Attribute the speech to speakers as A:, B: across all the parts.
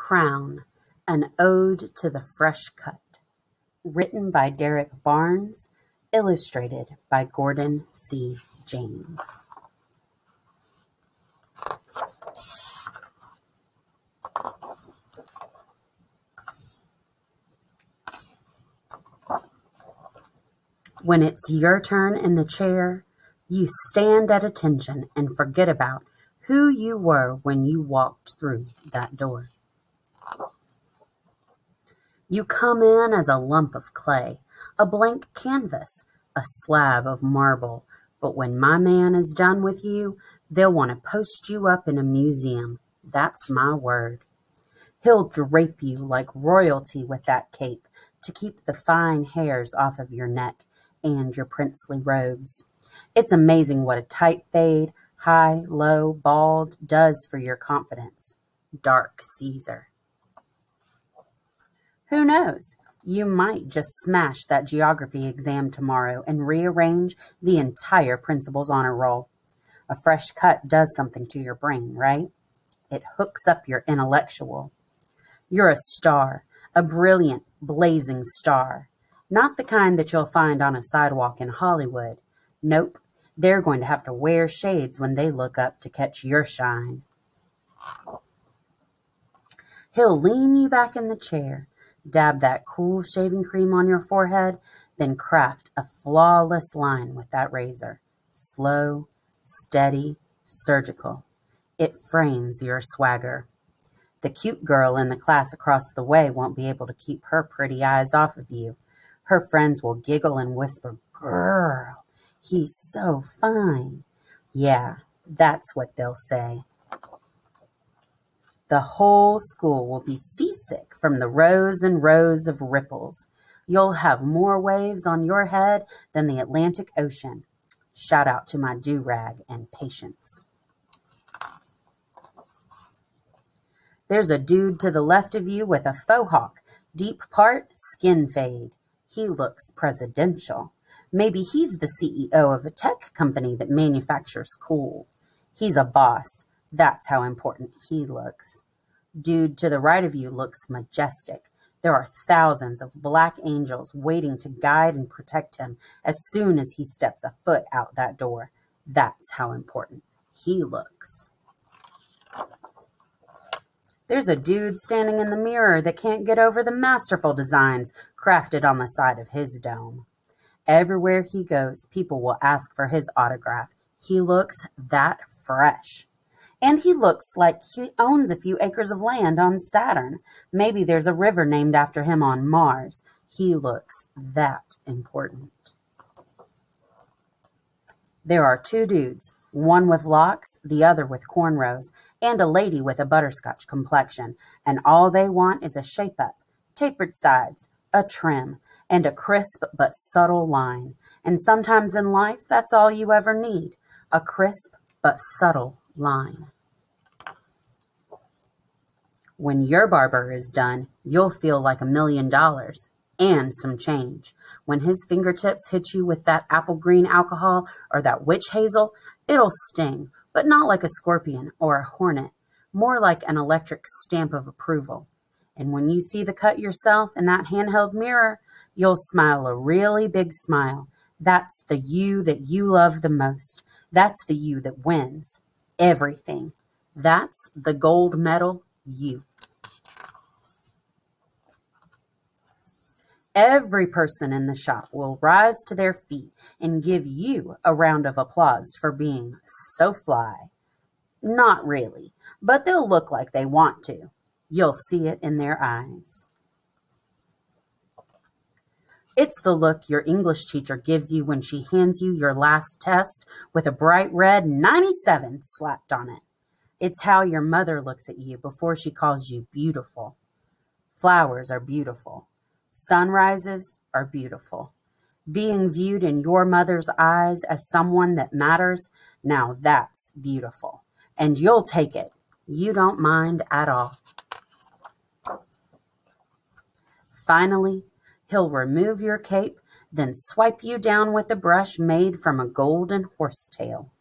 A: Crown, an ode to the fresh cut. Written by Derrick, illustrated by Gordon C. James. When it's your turn in the chair, you stand at attention and forget about who you were when you walked through that door. You come in as a lump of clay, a blank canvas, a slab of marble, but when my man is done with you, they'll want to post you up in a museum. That's my word. He'll drape you like royalty with that cape to keep the fine hairs off of your neck and your princely robes. It's amazing what a tight fade, high, low, bald does for your confidence. Dark Caesar. Who knows? You might just smash that geography exam tomorrow and rearrange the entire principal's honor roll. A fresh cut does something to your brain, right? It hooks up your intellectual. You're a star, a brilliant, blazing star. Not the kind that you'll find on a sidewalk in Hollywood. Nope, they're going to have to wear shades when they look up to catch your shine. He'll lean you back in the chair, dab that cool shaving cream on your forehead, then craft a flawless line with that razor. Slow, steady, surgical. It frames your swagger. The cute girl in the class across the way won't be able to keep her pretty eyes off of you. Her friends will giggle and whisper, "Girl, he's so fine." Yeah, that's what they'll say. The whole school will be seasick from the rows and rows of ripples. You'll have more waves on your head than the Atlantic Ocean. Shout out to my do-rag and Patience. There's a dude to the left of you with a faux hawk, deep part, skin fade. He looks presidential. Maybe he's the CEO of a tech company that manufactures cool. He's a boss. That's how important he looks. Dude to the right of you looks majestic. There are thousands of black angels waiting to guide and protect him as soon as he steps a foot out that door. That's how important he looks. There's a dude standing in the mirror that can't get over the masterful designs crafted on the side of his dome. Everywhere he goes, people will ask for his autograph. He looks that fresh. And he looks like he owns a few acres of land on Saturn. Maybe there's a river named after him on Mars. He looks that important. There are two dudes, one with locks, the other with cornrows, and a lady with a butterscotch complexion, and all they want is a shape-up, tapered sides, a trim, and a crisp but subtle line. And sometimes in life, that's all you ever need, a crisp but subtle line. When your barber is done, you'll feel like $1 million and some change. When his fingertips hit you with that apple green alcohol or that witch hazel, it'll sting, but not like a scorpion or a hornet, more like an electric stamp of approval. And when you see the cut yourself in that handheld mirror, you'll smile a really big smile. That's the you that you love the most. That's the you that wins everything. That's the gold medal you. Every person in the shop will rise to their feet and give you a round of applause for being so fly. Not really, but they'll look like they want to. You'll see it in their eyes. It's the look your English teacher gives you when she hands you your last test with a bright red 97 slapped on it. It's how your mother looks at you before she calls you beautiful. Flowers are beautiful. Sunrises are beautiful. Being viewed in your mother's eyes as someone that matters, now that's beautiful. And you'll take it. You don't mind at all. Finally, he'll remove your cape, then swipe you down with a brush made from a golden horsetail.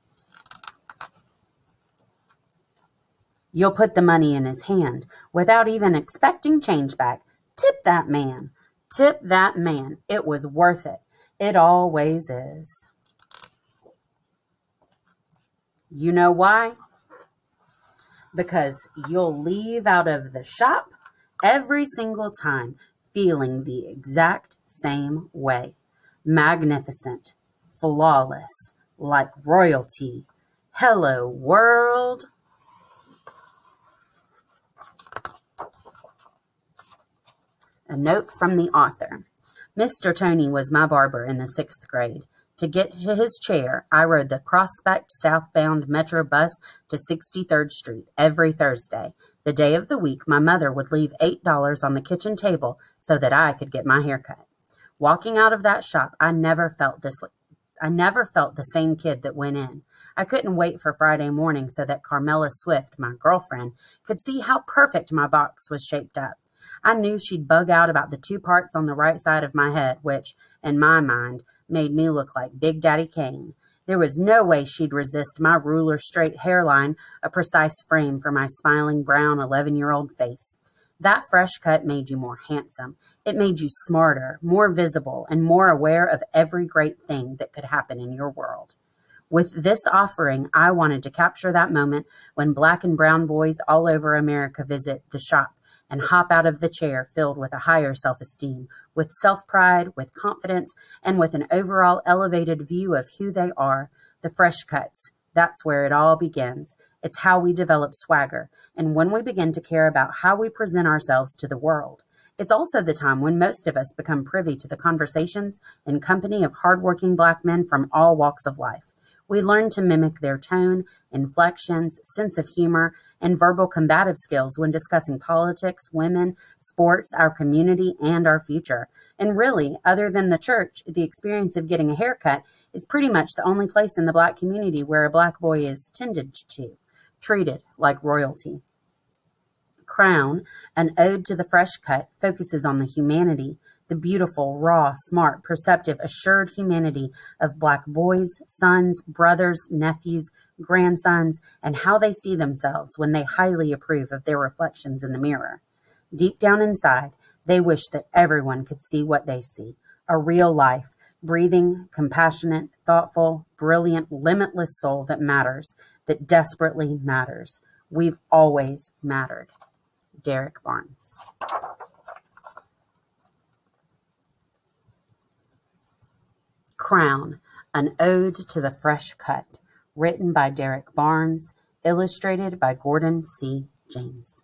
A: You'll put the money in his hand without even expecting change back. Tip that man. Tip that man. It was worth it. It always is. You know why? Because you'll leave out of the shop every single time feeling the exact same way. Magnificent, flawless, like royalty. Hello, world. A note from the author. Mr. Tony was my barber in the 6th grade. To get to his chair, I rode the Prospect southbound Metro bus to 63rd Street every Thursday. The day of the week, my mother would leave $8 on the kitchen table so that I could get my hair cut. Walking out of that shop, I never felt the same kid that went in. I couldn't wait for Friday morning so that Carmela Swift, my girlfriend, could see how perfect my box was shaped up. I knew she'd bug out about the 2 parts on the right side of my head, which, in my mind, made me look like Big Daddy Kane. There was no way she'd resist my ruler straight hairline, a precise frame for my smiling brown 11-year-old face. That fresh cut made you more handsome. It made you smarter, more visible, and more aware of every great thing that could happen in your world. With this offering, I wanted to capture that moment when black and brown boys all over America visit the shop and hop out of the chair filled with a higher self-esteem, with self-pride, with confidence, and with an overall elevated view of who they are. The fresh cuts, that's where it all begins. It's how we develop swagger, and when we begin to care about how we present ourselves to the world. It's also the time when most of us become privy to the conversations and company of hardworking black men from all walks of life. We learn to mimic their tone, inflections, sense of humor, and verbal combative skills when discussing politics, women, sports, our community, and our future. And really, other than the church, the experience of getting a haircut is pretty much the only place in the black community where a black boy is tended to, treated like royalty. Crown, an ode to the fresh cut, focuses on the humanity, the beautiful, raw, smart, perceptive, assured humanity of black boys, sons, brothers, nephews, grandsons, and how they see themselves when they highly approve of their reflections in the mirror. Deep down inside, they wish that everyone could see what they see, a real life, breathing, compassionate, thoughtful, brilliant, limitless soul that matters, that desperately matters. We've always mattered. Derrick Barnes. Crown, an ode to the fresh cut, written by Derrick Barnes, illustrated by Gordon C. James.